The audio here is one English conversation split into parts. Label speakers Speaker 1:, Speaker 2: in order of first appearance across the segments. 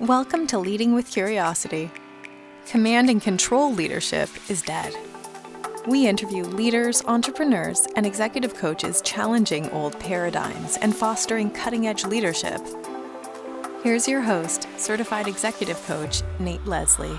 Speaker 1: Welcome to Leading with Curiosity. Command and control leadership is dead. We interview leaders, entrepreneurs, and executive coaches challenging old paradigms and fostering cutting-edge leadership. Here's your host, certified executive coach, Nate Leslie.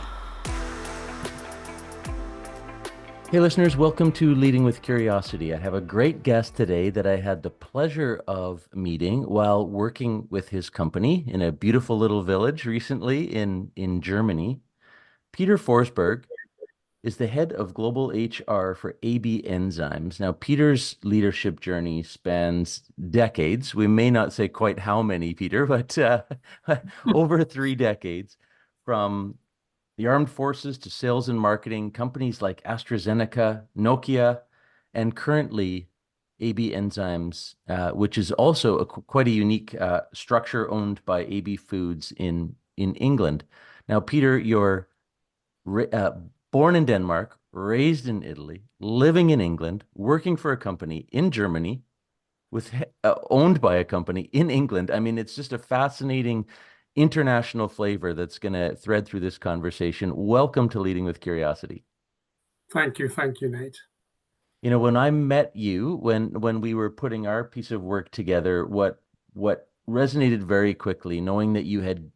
Speaker 2: Hey listeners, welcome to Leading with Curiosity. I have a great guest today that I had the pleasure of meeting while working with his company in a beautiful little village recently in Germany. Peter Forsberg is the head of global HR for AB Enzymes. Now, Peter's leadership journey spans decades. We may not say quite how many, Peter, but over 3 decades, from the armed forces to sales and marketing, companies like AstraZeneca, Nokia, and currently AB Enzymes, which is also quite a unique structure owned by AB Foods in England. Now, Peter, you're born in Denmark, raised in Italy, living in England, working for a company in Germany, with owned by a company in England. I mean, it's just a fascinating international flavor that's going to thread through this conversation. Welcome to Leading with Curiosity.
Speaker 3: Thank you, Nate.
Speaker 2: You know, when I met you, when we were putting our piece of work together, what resonated very quickly, knowing that you had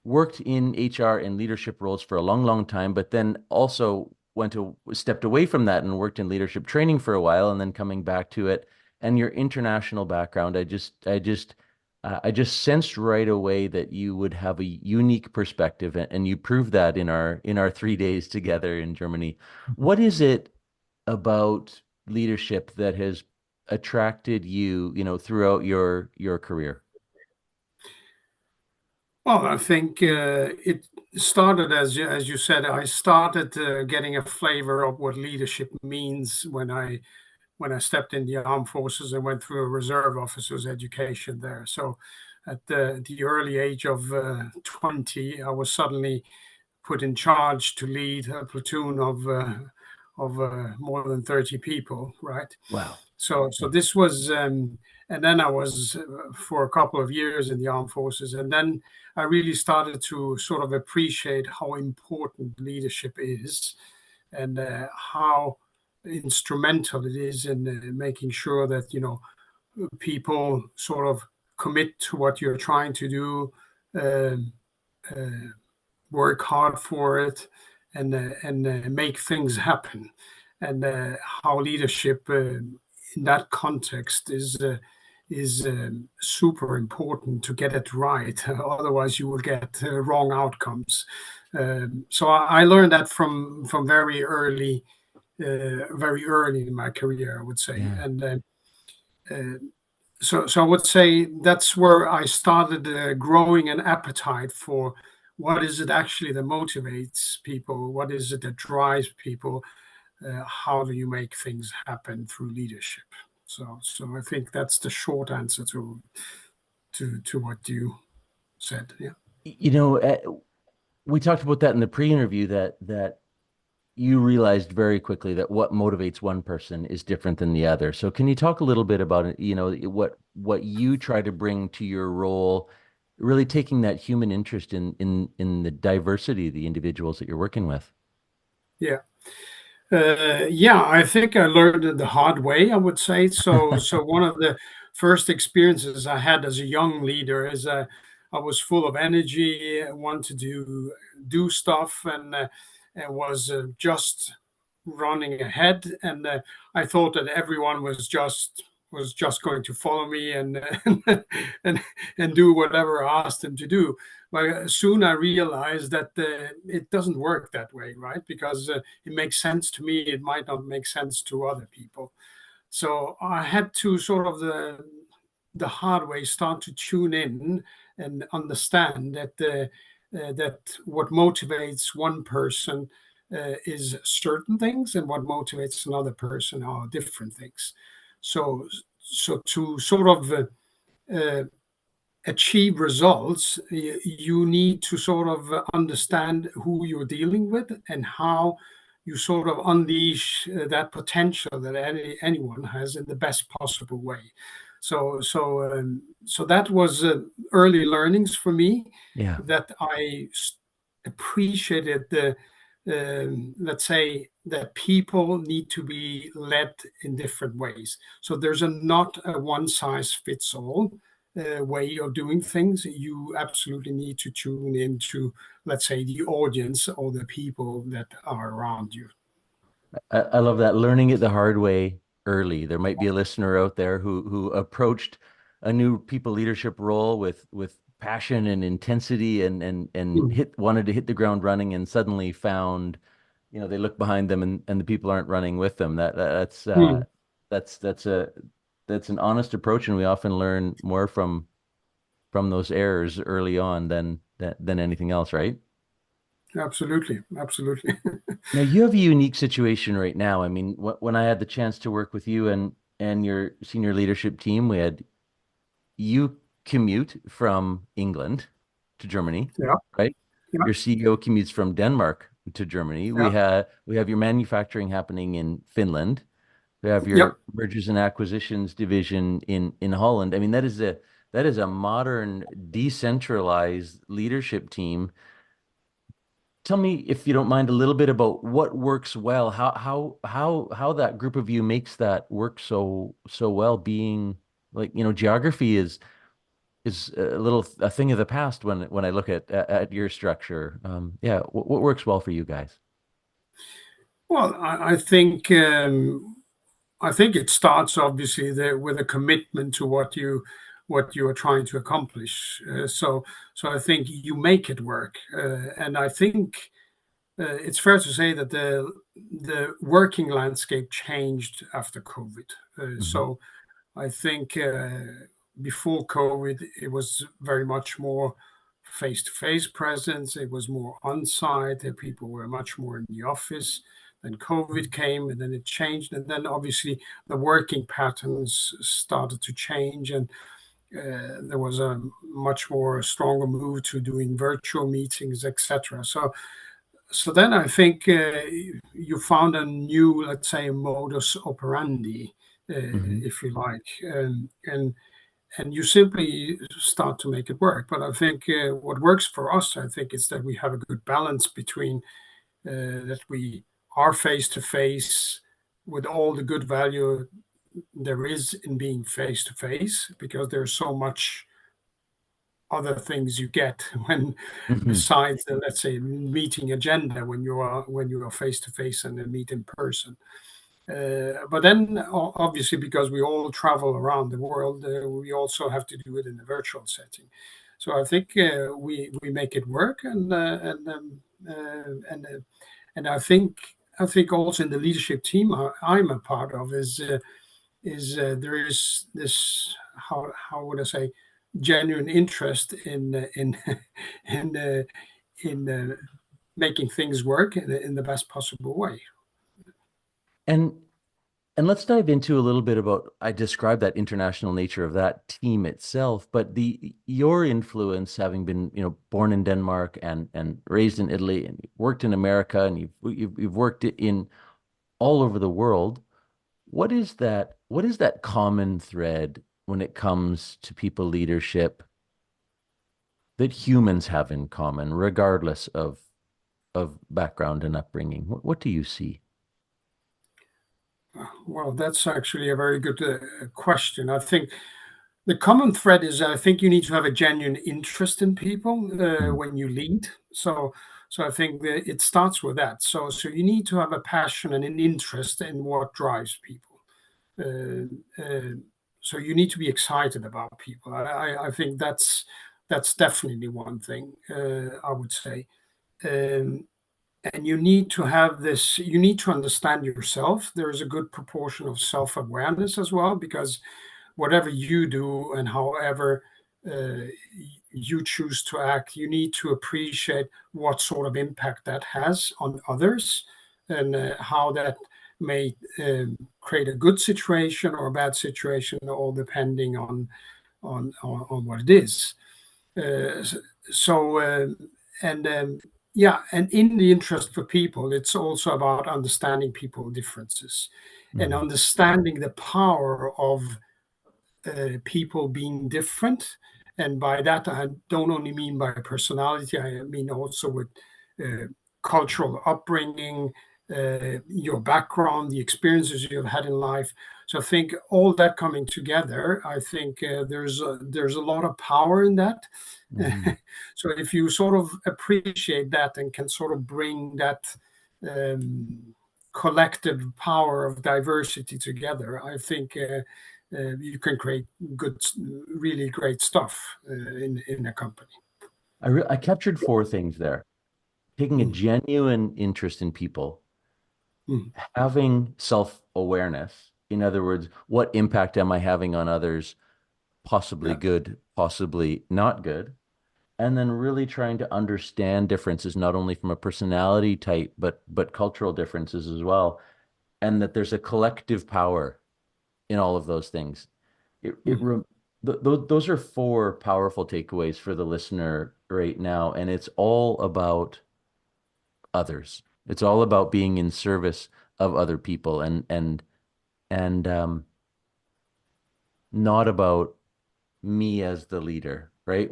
Speaker 2: worked in HR and leadership roles for a long, long time, but then also stepped away from that and worked in leadership training for a while, and then coming back to it, and your international background, I just sensed right away that you would have a unique perspective, and you proved that in our 3 days together in Germany. What is it about leadership that has attracted you, throughout your career?
Speaker 3: Well, I think it started as you said. I started getting a flavor of what leadership means when I stepped in the armed forces and went through a reserve officer's education there. So, at the early age of 20, I was suddenly put in charge to lead a platoon of more than 30 people, right?
Speaker 2: Wow.
Speaker 3: So this was, and then I was for a couple of years in the armed forces, and then I really started to sort of appreciate how important leadership is, and how instrumental it is in making sure that people sort of commit to what you're trying to do, work hard for it, and make things happen, and how leadership in that context is super important to get it right. Otherwise, you will get wrong outcomes. So I learned that from very early in my career, I would say.
Speaker 2: Yeah.
Speaker 3: And so I would say that's where I started growing an appetite for what is it actually that motivates people, what is it that drives people, how do you make things happen through leadership. So I think that's the short answer to what you said. Yeah.
Speaker 2: We talked about that in the pre-interview, that you realized very quickly that what motivates one person is different than the other. So can you talk a little bit about it, what you try to bring to your role, really taking that human interest in the diversity of the individuals that you're working with?
Speaker 3: Yeah. Yeah, I think I learned it the hard way, I would say. So one of the first experiences I had as a young leader is I was full of energy, wanted to do stuff, and was just running ahead. And I thought that everyone was just going to follow me and and do whatever I asked them to do. But soon I realized that it doesn't work that way, right? Because it makes sense to me, it might not make sense to other people. So I had to sort of the hard way start to tune in and understand that what motivates one person is certain things, and what motivates another person are different things. So to sort of uh, achieve results, you need to sort of understand who you're dealing with and how you sort of unleash that potential that anyone has in the best possible way. So that was early learnings for me,
Speaker 2: Yeah.
Speaker 3: that I appreciated the let's say that people need to be led in different ways. So there's not a one size fits all way of doing things. You absolutely need to tune into, let's say, the audience or the people that are around you.
Speaker 2: I love that, learning it the hard way early. There might be a listener out there who approached a new people leadership role with passion and intensity and
Speaker 3: Mm,
Speaker 2: hit wanted to hit the ground running and suddenly found, they look behind them and the people aren't running with them.
Speaker 3: mm,
Speaker 2: That's an honest approach, and we often learn more from those errors early on than anything else, right?
Speaker 3: absolutely, absolutely.
Speaker 2: Now you have a unique situation right now. I mean, when I had the chance to work with you and your senior leadership team, we had you commute from England to Germany,
Speaker 3: Yeah,
Speaker 2: right?
Speaker 3: yeah,
Speaker 2: Your CEO commutes from Denmark to Germany.
Speaker 3: yeah,
Speaker 2: We have your manufacturing happening in Finland. We have
Speaker 3: yeah.
Speaker 2: your mergers and acquisitions division in Holland. I mean, that is a modern decentralized leadership team. Tell me, if you don't mind, a little bit about what works well, how that group of you makes that work so well, being like, geography is a thing of the past when I look at your structure. Yeah, what works well for you guys?
Speaker 3: Well, I think it starts obviously there with a commitment to what you are trying to accomplish. So I think you make it work, and I think it's fair to say that the working landscape changed after COVID.
Speaker 2: Hmm.
Speaker 3: So I think before COVID, it was very much more face-to-face presence. It was more on-site. And people were much more in the office. Then COVID came, and then it changed, and then obviously the working patterns started to change, and there was a much more stronger move to doing virtual meetings, etc. So then I think you found a new, let's say, modus operandi,
Speaker 2: Hmm.
Speaker 3: if you like, and you simply start to make it work. But I think what works for us, I think, is that we have a good balance between that we are face to face with all the good value there is in being face to face, because there's so much other things you get when,
Speaker 2: Hmm.
Speaker 3: besides the, let's say, meeting agenda, when you are face to face and meet in person. But then, obviously, because we all travel around the world, we also have to do it in a virtual setting. So I think we make it work, and I think also in the leadership team I'm a part of there is this, how would I say, genuine interest in in uh, in making things work in the best possible way.
Speaker 2: And And let's dive into a little bit about, I described that international nature of that team itself, but your influence, having been, born in Denmark and raised in Italy and you've worked in America and you've worked in all over the world. What is that common thread when it comes to people leadership that humans have in common, regardless of background and upbringing? What do you see?
Speaker 3: Well, that's actually a very good question. I think the common thread is, I think, you need to have a genuine interest in people
Speaker 2: Mm.
Speaker 3: when you lead. So I think that it starts with that. So you need to have a passion and an interest in what drives people. Uh, uh, so you need to be excited about people. I think that's definitely one thing, I would say. Um, and you need to have this, you need to understand yourself. There is a good proportion of self-awareness as well, because whatever you do and however uh, you choose to act, you need to appreciate what sort of impact that has on others, and how that may create a good situation or a bad situation, all depending on what it is. Uh, so, and yeah, and in the interest for people, it's also about understanding people differences and
Speaker 2: Mhm.
Speaker 3: understanding the power of people being different. And by that, I don't only mean by personality, I mean also with uh, cultural upbringing, your background, the experiences you've had in life. So I think all that coming together, I think there's a lot of power in that.
Speaker 2: Hmm.
Speaker 3: So if you sort of appreciate that and can sort of bring that um, collective power of diversity together, I think you can create good, really great stuff in a company.
Speaker 2: I captured four things there: taking a
Speaker 3: Mm,
Speaker 2: genuine interest in people,
Speaker 3: mm,
Speaker 2: having self-awareness. In other words, what impact am I having on others? Possibly
Speaker 3: yeah,
Speaker 2: good, possibly not good. And then really trying to understand differences, not only from a personality type, but cultural differences as well. And that there's a collective power in all of those things. It, it
Speaker 3: mm,
Speaker 2: re- those are four powerful takeaways for the listener right now. And it's all about others. It's all about being in service of other people and not about me as the leader, right?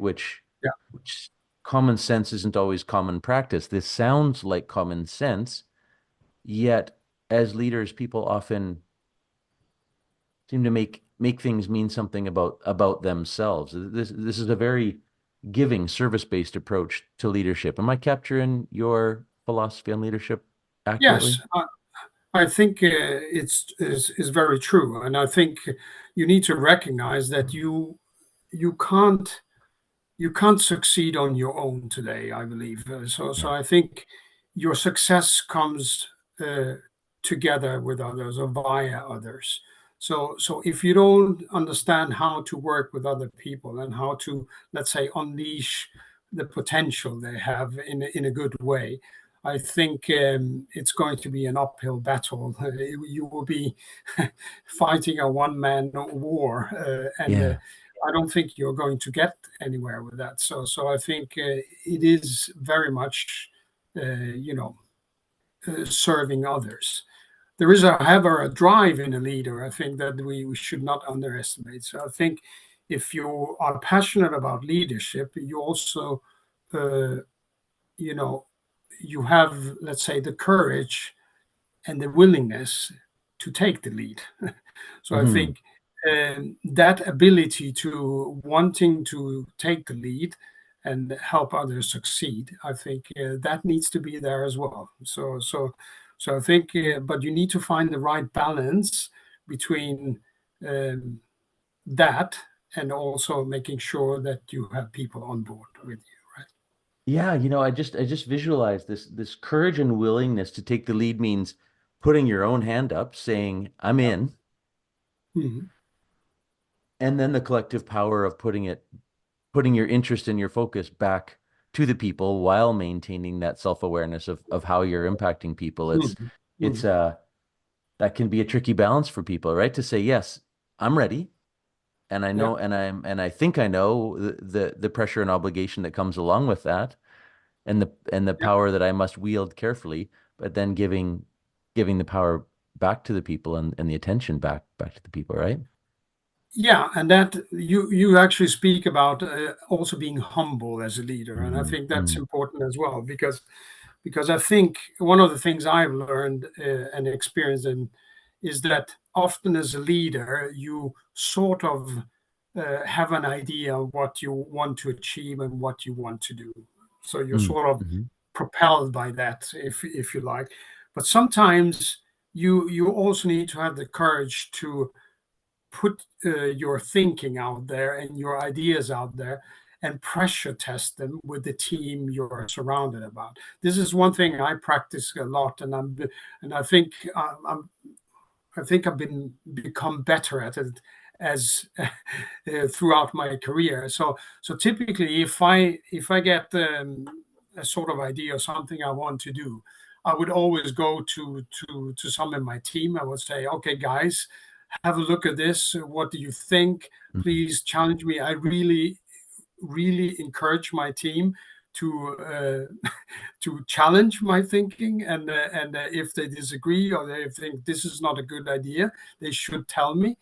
Speaker 3: yeah.
Speaker 2: Which common sense isn't always common practice. This sounds like common sense, yet as leaders, people often seem to make things mean something about themselves. This is a very giving, service-based approach to leadership. Am I capturing your philosophy on leadership accurately?
Speaker 3: Yes, I think is very true, and I think you need to recognize that you can't you can't succeed on your own today, I believe. So
Speaker 2: Yeah.
Speaker 3: I think your success comes uh, together with others or via others. So if you don't understand how to work with other people and how to, let's say, unleash the potential they have in a good way, I think it's going to be an uphill battle. You will be fighting a one-man war, and
Speaker 2: Yeah.
Speaker 3: I don't think you're going to get anywhere with that. So I think it is very much, you know, serving others. There is, however, a drive in a leader, I think, that we should not underestimate. So I think if you are passionate about leadership, you also, uh, you know, you have, let's say, the courage and the willingness to take the lead. So I
Speaker 2: Hmm.
Speaker 3: think that ability to wanting to take the lead and help others succeed, I think that needs to be there as well. So I think, but you need to find the right balance between um, that and also making sure that you have people on board with you, right?
Speaker 2: Yeah, I just visualize this courage and willingness to take the lead means putting your own hand up, saying, I'm
Speaker 3: Yeah.
Speaker 2: in,
Speaker 3: Mhm.
Speaker 2: and then the collective power of putting your interest and your focus back to the people while maintaining that self-awareness of how you're impacting people.
Speaker 3: Mhm.
Speaker 2: It's
Speaker 3: Mhm.
Speaker 2: that can be a tricky balance for people, right? To say, yes, I'm ready, and I
Speaker 3: Yeah.
Speaker 2: know, and I think I know the pressure and obligation that comes along with that, and the
Speaker 3: Yeah.
Speaker 2: power that I must wield carefully, but then giving the power back to the people and the attention back to the people, right?
Speaker 3: Yeah, and that you actually speak about also being humble as a leader, and I
Speaker 2: Mm,
Speaker 3: think that's
Speaker 2: mm,
Speaker 3: important as well because I think one of the things I've learned and experienced is that often as a leader you sort of have an idea of what you want to achieve and what you want to do, so you're
Speaker 2: mm,
Speaker 3: sort of
Speaker 2: mhm,
Speaker 3: propelled by that, if you like, but sometimes you also need to have the courage to put your thinking out there and your ideas out there and pressure test them with the team you're surrounded about. This is one thing I practice a lot, and I think I think I've been become better at it as throughout my career. So typically, if I get a sort of idea or something I want to do, I would always go to some in my team. I would say, okay, guys, have a look at this. What do you think?
Speaker 2: mm.
Speaker 3: Please challenge me. I really encourage my team to to challenge my thinking, and if they disagree or they think this is not a good idea, they should tell me.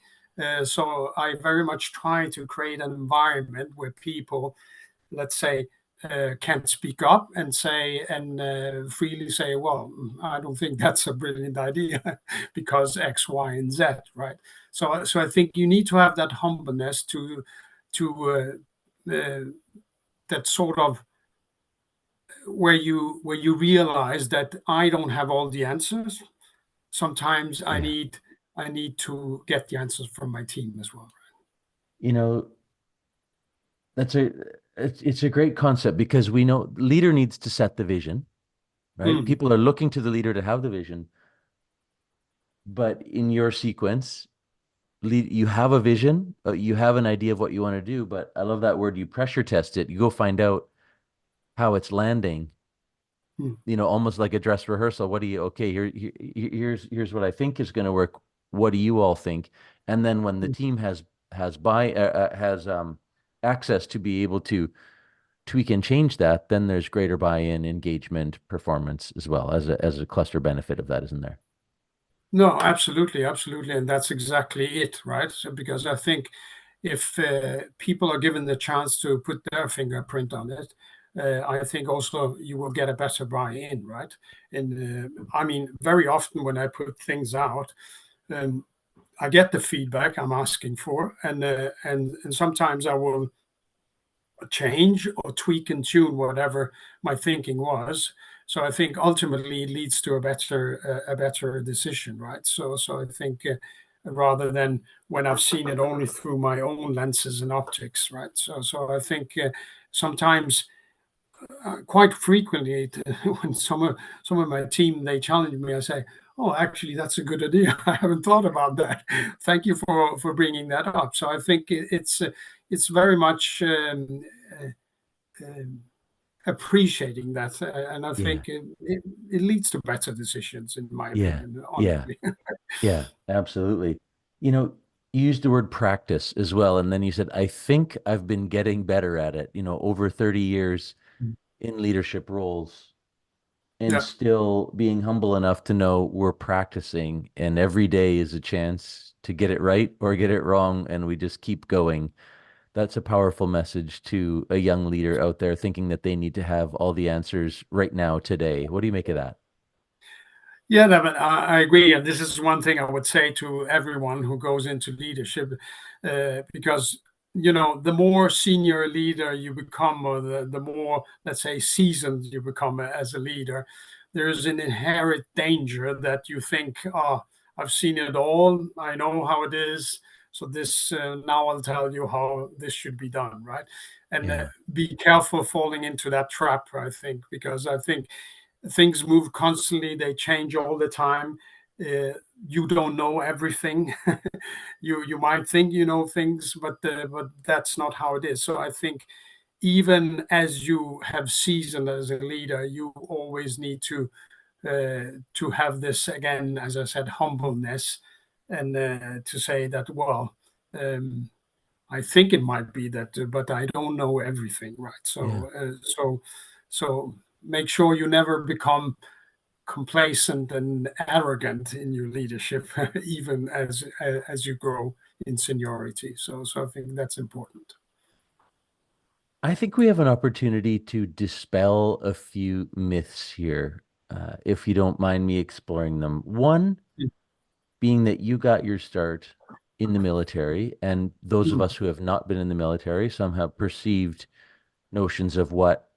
Speaker 3: So I very much try to create an environment where people, let's say, can't speak up and say and freely say, well, I don't think that's a brilliant idea because X, Y, and Z, right? So I think you need to have that humbleness to that sort of where you realize that I don't have all the answers. Sometimes
Speaker 2: Yeah.
Speaker 3: I need to get the answers from my team as well.
Speaker 2: You know, that's a it's a great concept because we know leader needs to set the vision, right?
Speaker 3: Mm,
Speaker 2: People are looking to the leader to have the vision, but in your sequence, you have a vision, you have an idea of what you want to do, but I love that word, you pressure test it. You go find out how it's landing,
Speaker 3: mm,
Speaker 2: almost like a dress rehearsal. What do you, okay, here's what I think is going to work. What do you all think? And then when the
Speaker 3: mm.
Speaker 2: team has access to be able to tweak and change that, then there's greater buy-in, engagement, performance as well as a cluster benefit of that, isn't there?
Speaker 3: No, absolutely, absolutely, and that's exactly it, right? So because I think if people are given the chance to put their fingerprint on it, I think also you will get a better buy-in, right? And I mean, very often when I put things out, um, I get the feedback I'm asking for, and sometimes I will change or tweak and tune whatever my thinking was. So I think ultimately it leads to a better decision, right? So I think rather than when I've seen it only through my own lenses and optics, right? So I think sometimes quite frequently when some of my team they challenge me, I say, oh, actually that's a good idea. I haven't thought about that. Thank you for bringing that up. So I think it's very much um, appreciating that, and I
Speaker 2: Yeah.
Speaker 3: think it leads to better decisions, in my
Speaker 2: Yeah.
Speaker 3: opinion,
Speaker 2: Yeah.
Speaker 3: honestly.
Speaker 2: Yeah, absolutely. You know, you used the word practice as well, and then you said, I think I've been getting better at it, over 30 years in leadership roles and
Speaker 3: Yeah.
Speaker 2: still being humble enough to know we're practicing and every day is a chance to get it right or get it wrong, and we just keep going. That's a powerful message to a young leader out there thinking that they need to have all the answers right now, today. What do you make of that?
Speaker 3: Yeah, Devin, I agree. And this is one thing I would say to everyone who goes into leadership, because, the more senior a leader you become, or the more, let's say, seasoned you become as a leader, there's an inherent danger that you think, oh, I've seen it all. I know how it is. So now I'll tell you how this should be done, right? And
Speaker 2: Yeah,
Speaker 3: be careful falling into that trap, I think, because I think things move constantly, they change all the time. You don't know everything. You might think you know things, but that's not how it is. So I think even as you have seasoned as a leader, you always need to have this, again, as I said, humbleness, and to say that, well, um, I think it might be that, but I don't know everything, right?
Speaker 2: yeah.
Speaker 3: So make sure you never become complacent and arrogant in your leadership, even as you grow in seniority. So I think that's important.
Speaker 2: I think we have an opportunity to dispel a few myths here, if you don't mind me exploring them. One being that you got your start in the military, and those of
Speaker 3: Mm,
Speaker 2: us who have not been in the military, some have perceived notions of what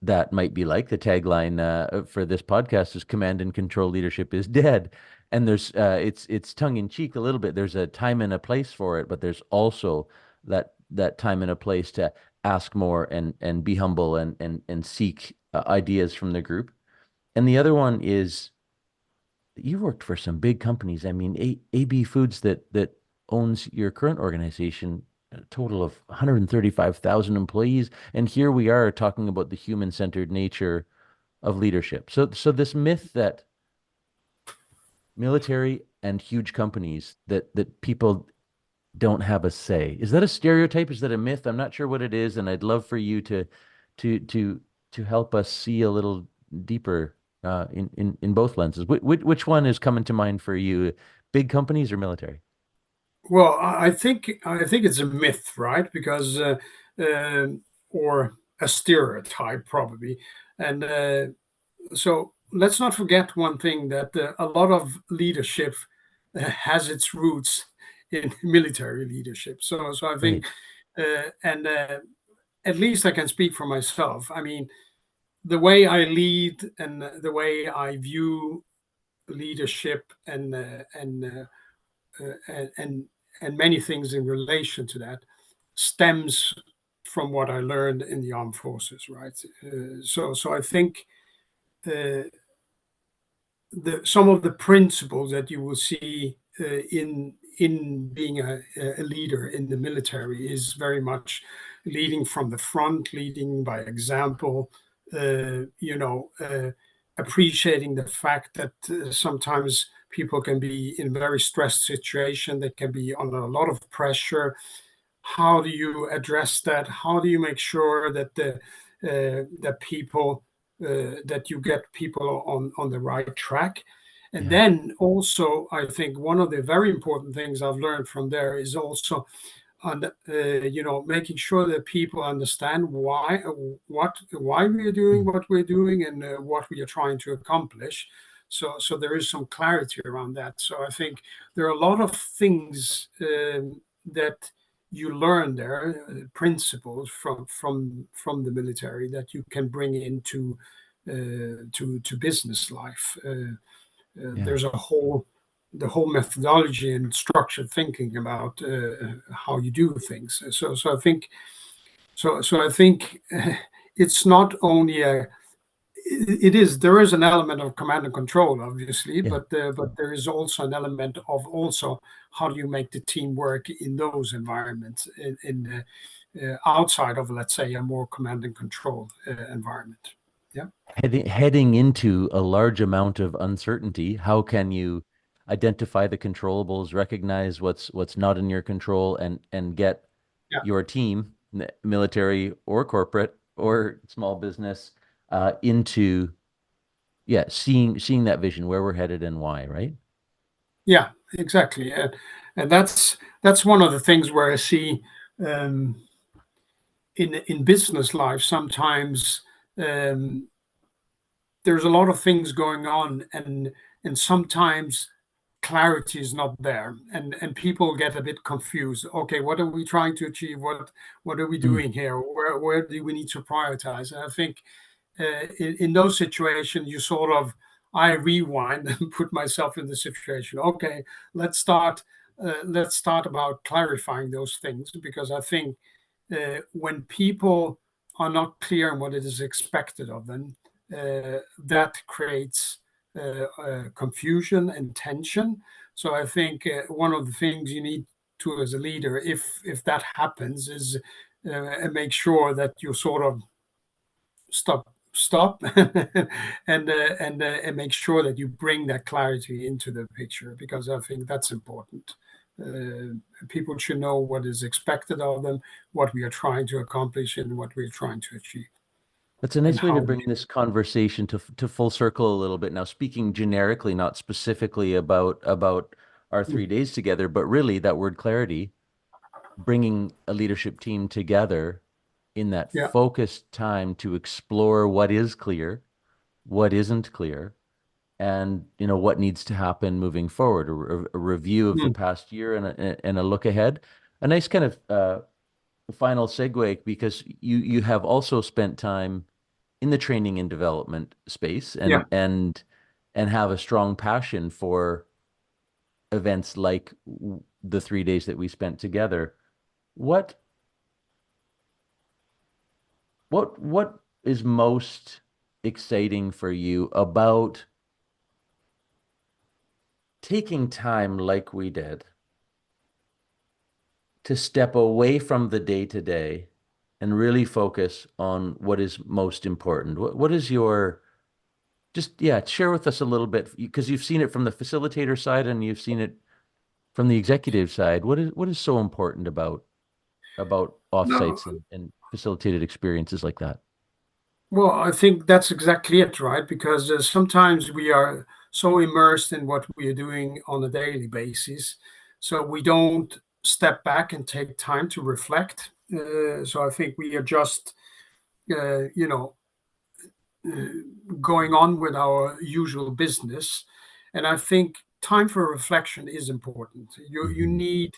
Speaker 2: that might be like. The tagline for this podcast is "Command and Control Leadership is Dead," and it's tongue in cheek a little bit. There's a time and a place for it, but there's also that time and a place to ask more and be humble and seek ideas from the group. And the other one is you worked for some big companies. I mean, AB Foods that owns your current organization, a total of 135,000 employees, and here we are talking about the human-centered nature of leadership. So this myth that military and huge companies that people don't have a say, is that a stereotype? Is that a myth? I'm not sure what it is, and I'd love for you to to to help us see a little deeper in both lenses. Which one is coming to mind for you? Big companies or military?
Speaker 3: Well, I think it's a myth, right? Because or a stereotype probably, and so let's not forget one thing, that a lot of leadership has its roots in military leadership. So I think,
Speaker 2: Right.
Speaker 3: and at least I can speak for myself. I mean, the way I lead and the way I view leadership and and many things in relation to that stems from what I learned in the armed forces, right? So I think uh, some of the principles that you will see in being a leader in the military is very much leading from the front, leading by example. Appreciating the fact that sometimes people can be in very stressed situation, they can be under a lot of pressure. How do you address that? How do you make sure that that people that you get people on the right track? And
Speaker 2: Yeah.
Speaker 3: then also, I think one of the very important things I've learned from there is also on making sure that people understand why we are doing
Speaker 2: Mm.
Speaker 3: what we're doing, and what we are trying to accomplish. So there is some clarity around that. So I think there are a lot of things that you learn there, principles from the military that you can bring into to business life.
Speaker 2: Yeah.
Speaker 3: There's the whole methodology and structured thinking about how you do things. So I think it's not only a it is there is an element of command and control, obviously,
Speaker 2: Yeah.
Speaker 3: but there is also an element of also how do you make the team work in those environments outside of, let's say, a more command and control environment. Yeah,
Speaker 2: Heading into a large amount of uncertainty, how can you identify the controllables, recognize what's not in your control, and get
Speaker 3: yeah,
Speaker 2: your team, military or corporate or small business, into seeing that vision, where we're headed and why, right?
Speaker 3: yeah, exactly. And that's one of the things where I see um, in business life sometimes. Um, there's a lot of things going on, and sometimes clarity is not there, and people get a bit confused. Okay, what are we trying to achieve? What are we
Speaker 2: Mm.
Speaker 3: doing here? Where do we need to prioritize? And I think in those situations you sort of I rewind and put myself in the situation. Okay, let's start about clarifying those things, because I think when people are not clear on what it is expected of them, that creates confusion and tension. So I think one of the things you need to, as a leader, if that happens, is make sure that you sort of stop and make sure that you bring that clarity into the picture, because I think that's important. People should know what is expected of them, what we are trying to accomplish, and what we're trying to achieve,
Speaker 2: That's a
Speaker 3: and
Speaker 2: nice way to
Speaker 3: how we
Speaker 2: bring
Speaker 3: do.
Speaker 2: this conversation to full circle a little bit. Now, speaking generically, not specifically about our
Speaker 3: Mm,
Speaker 2: 3 days together, but really that word clarity, bringing a leadership team together in that
Speaker 3: yeah.
Speaker 2: focused time to explore what is clear, what isn't clear, and what needs to happen moving forward. A review of the
Speaker 3: Mm,
Speaker 2: past year and a look ahead. A nice kind of final segue, because you have also spent time in the training and development space,
Speaker 3: yeah.
Speaker 2: and have a strong passion for events like the 3 days that we spent together. What what is most exciting for you about taking time like we did to step away from the day to day and really focus on what is most important? What is your just yeah, share with us a little bit, because you've seen it from the facilitator side and you've seen it from the executive side. What is so important about
Speaker 3: No,
Speaker 2: offsites and facilitated experiences like that?
Speaker 3: well, I think that's exactly it, right? Because sometimes we are so immersed in what we are doing on a daily basis so we don't step back and take time to reflect. So I think we are just, going on with our usual business. And I think time for reflection is important. You
Speaker 2: Mhm.
Speaker 3: need,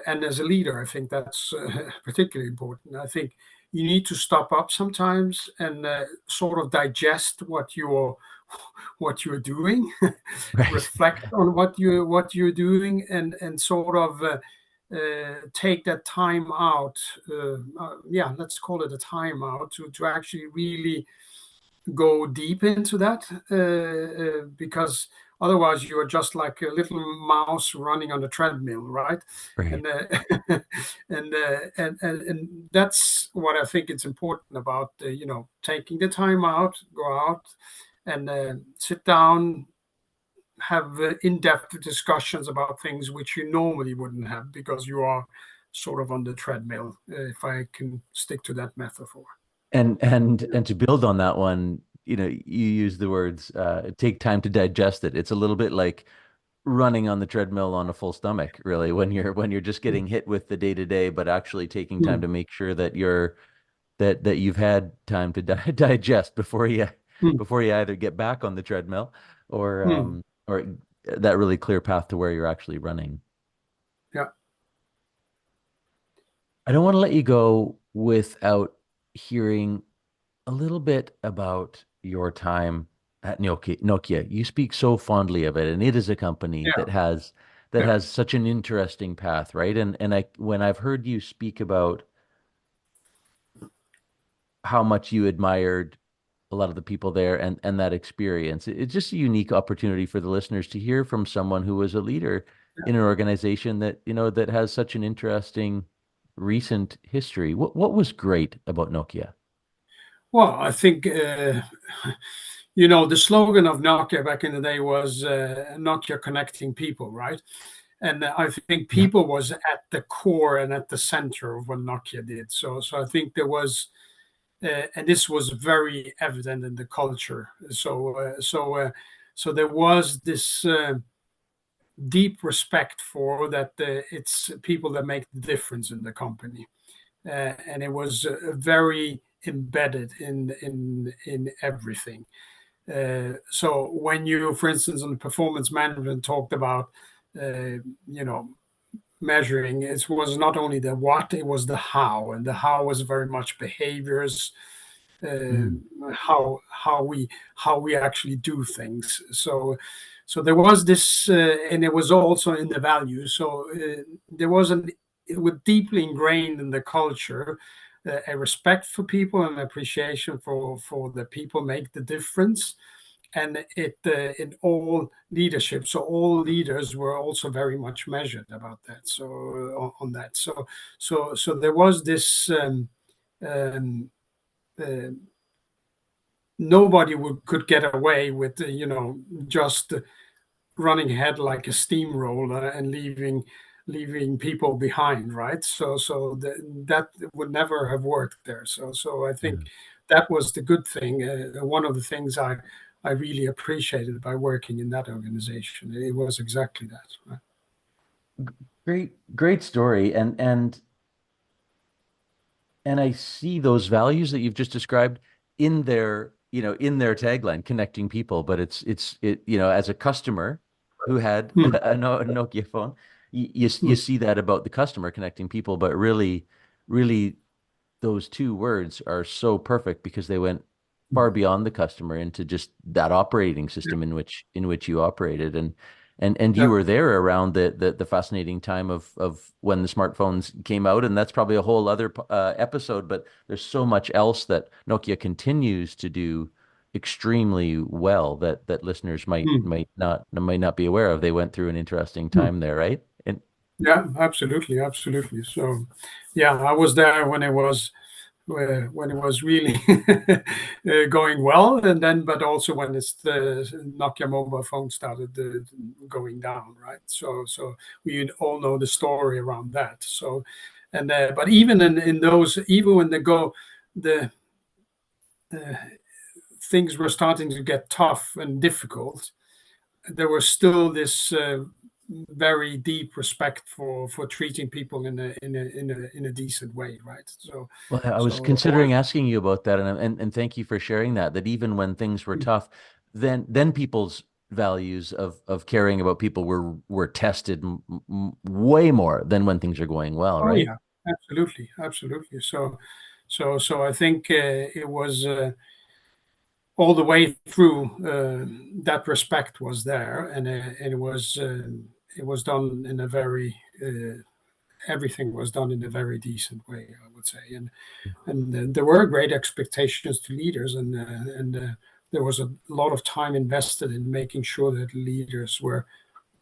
Speaker 3: and as a leader, I think that's particularly important. I think you need to stop up sometimes and sort of digest what you're doing,
Speaker 2: Right.
Speaker 3: reflect on what you're doing, and sort of take that time out. Yeah, let's call it a time out to actually really go deep into that, because otherwise you are just like a little mouse running on a treadmill, right?
Speaker 2: Right.
Speaker 3: And and that's what I think it's important about, taking the time out, go out and sit down, have in-depth discussions about things which you normally wouldn't have because you are sort of on the treadmill, if I can stick to that metaphor.
Speaker 2: And to build on that one, you use the words take time to digest it. It's a little bit like running on the treadmill on a full stomach, really, when you're just getting hit with the day to day, but actually taking time
Speaker 3: Mm,
Speaker 2: to make sure that you've had time to digest
Speaker 3: mm,
Speaker 2: before you either get back on the treadmill
Speaker 3: mm.
Speaker 2: or that really clear path to where you're actually running.
Speaker 3: Yeah.
Speaker 2: I don't want to let you go without hearing a little bit about your time at Nokia. Nokia. You speak so fondly of it, and it is a company
Speaker 3: Yeah.
Speaker 2: that
Speaker 3: Yeah.
Speaker 2: has such an interesting path, right? And when I've heard you speak about how much you admired a lot of the people there and that experience, it's just a unique opportunity for the listeners to hear from someone who was a leader in an organization that has such an interesting recent history. What was great about Nokia?
Speaker 3: Well, I think the slogan of Nokia back in the day was Nokia connecting people, right? And I think
Speaker 2: Yeah.
Speaker 3: people was at the core and at the center of what Nokia did. So I think there was, and this was very evident in the culture. So there was this deep respect for that. It's people that make the difference in the company, and it was very embedded in everything. So when you, for instance, on performance management talked about, you know, measuring, it was not only the what, it was the how, and the how was very much behaviors, uh,
Speaker 2: Mm,
Speaker 3: how we actually do things. So there was this, and it was also in the values. So there was it was deeply ingrained in the culture, a respect for people and appreciation for the people make the difference, and it in all leadership. So all leaders were also very much measured about that. So on that. So there was this. Um, uh, Nobody could get away with just running ahead like a steamroller and leaving people behind, right? That would never have worked there. So I think
Speaker 2: yeah.
Speaker 3: that was the good thing. One of the things I really appreciated by working in that organization. It was exactly that. Right?
Speaker 2: Great story. And I see those values that you've just described in their tagline, connecting people. But as a customer who had
Speaker 3: Hmm,
Speaker 2: a Nokia phone, you
Speaker 3: hmm,
Speaker 2: see that about the customer connecting people, but really those two words are so perfect because they went far beyond the customer into just that operating
Speaker 3: yeah,
Speaker 2: system in which you operated. And you
Speaker 3: yeah,
Speaker 2: were there around the fascinating time of when the smartphones came out, and that's probably a whole other episode. But there's so much else that Nokia continues to do extremely well that listeners might
Speaker 3: hmm,
Speaker 2: might not be aware of. They went through an interesting
Speaker 3: hmm.
Speaker 2: time there, right? And
Speaker 3: Yeah, absolutely, absolutely. So, yeah, I was there when it was really going well, and then but also when the Nokia mobile phone started going down, right? So we all know the story around that. So, and but even in those, even when the uh, things were starting to get tough and difficult, there was still this. very deep respect for treating people in a decent way, right?
Speaker 2: Well, I was
Speaker 3: So
Speaker 2: considering asking you about that, and thank you for sharing that. That even when things were tough, then people's values of caring about people were tested way more than when things are going well,
Speaker 3: oh
Speaker 2: right?
Speaker 3: yeah, absolutely, absolutely. So I think it was all the way through. That respect was there, and it was done in a very everything was done in a very decent way, I would say, and there were great expectations to leaders, and there was a lot of time invested in making sure that leaders were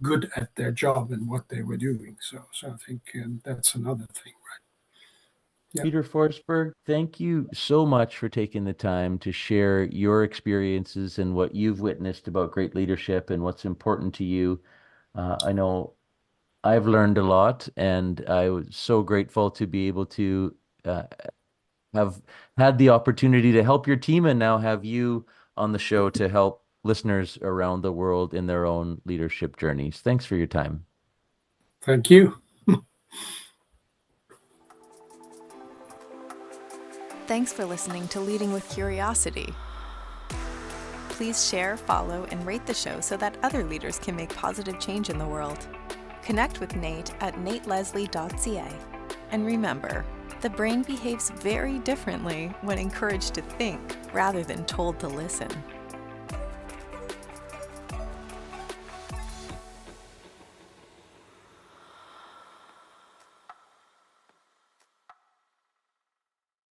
Speaker 3: good at their job and what they were doing. So I think that's another thing, right? Yeah.
Speaker 2: Peter Forsberg, thank you so much for taking the time to share your experiences and what you've witnessed about great leadership and what's important to you. I know I've learned a lot, and I was so grateful to be able to uh, have had the opportunity to help your team and now have you on the show to help listeners around the world in their own leadership journeys. Thanks for your time.
Speaker 3: Thank you.
Speaker 1: Thanks for listening to Leading with Curiosity. Please share, follow, and rate the show so that other leaders can make positive change in the world. Connect with Nate at nateleslie.ca. And remember, the brain behaves very differently when encouraged to think rather than told to listen.